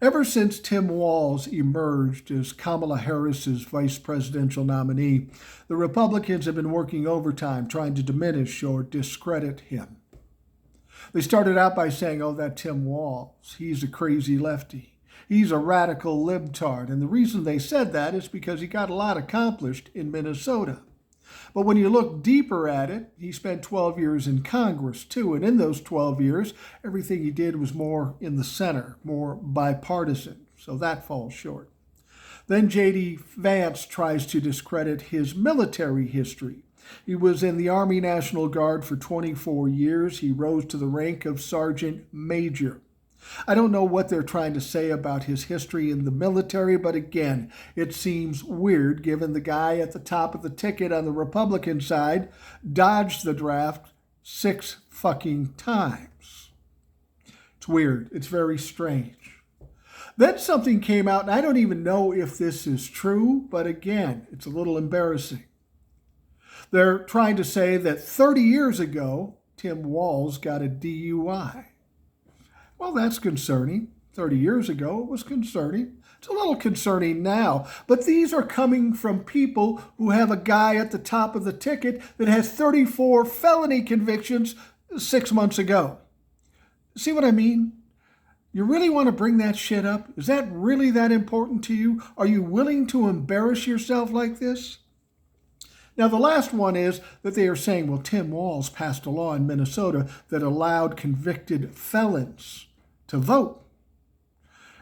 Ever since Tim Walz emerged as Kamala Harris's vice presidential nominee, the Republicans have been working overtime trying to diminish or discredit him. They started out by saying, oh, that Tim Walz, he's a crazy lefty. He's a radical libtard. And the reason they said that is because he got a lot accomplished in Minnesota. But when you look deeper at it, he spent 12 years in Congress, too. And in those 12 years, everything he did was more in the center, more bipartisan. So that falls short. Then J.D. Vance tries to discredit his military history. He was in the Army National Guard for 24 years. He rose to the rank of Sergeant Major. I don't know what they're trying to say about his history in the military, but again, it seems weird given the guy at the top of the ticket on the Republican side dodged the draft 6 fucking times. It's weird. It's very strange. Then something came out, and I don't even know if this is true, but again, it's a little embarrassing. They're trying to say that 30 years ago, Tim Walz got a DUI. Well, that's concerning. 30 years ago, it was concerning. It's a little concerning now. But these are coming from people who have a guy at the top of the ticket that has 34 felony convictions 6 months ago. See what I mean? You really want to bring that shit up? Is that really that important to you? Are you willing to embarrass yourself like this? Now, the last one is that they are saying, well, Tim Walz passed a law in Minnesota that allowed convicted felons to vote.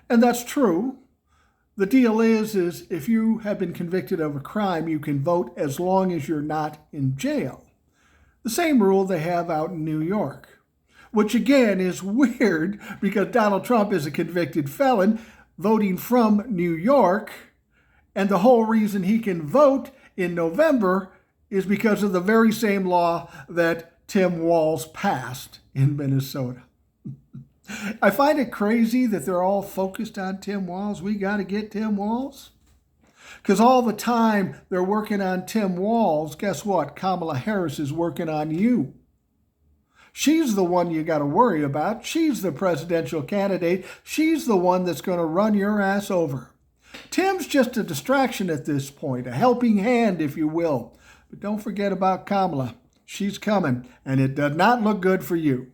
And that's true. The deal is if you have been convicted of a crime, you can vote as long as you're not in jail. The same rule they have out in New York, which again is weird because Donald Trump is a convicted felon voting from New York, and the whole reason he can vote in November is because of the very same law that Tim Walz passed in Minnesota. I find it crazy that they're all focused on Tim Walz. We got to get Tim Walz. Because all the time they're working on Tim Walz, guess what? Kamala Harris is working on you. She's the one you got to worry about. She's the presidential candidate. She's the one that's going to run your ass over. Tim's just a distraction at this point, a helping hand, if you will. But don't forget about Kamala. She's coming, and it does not look good for you.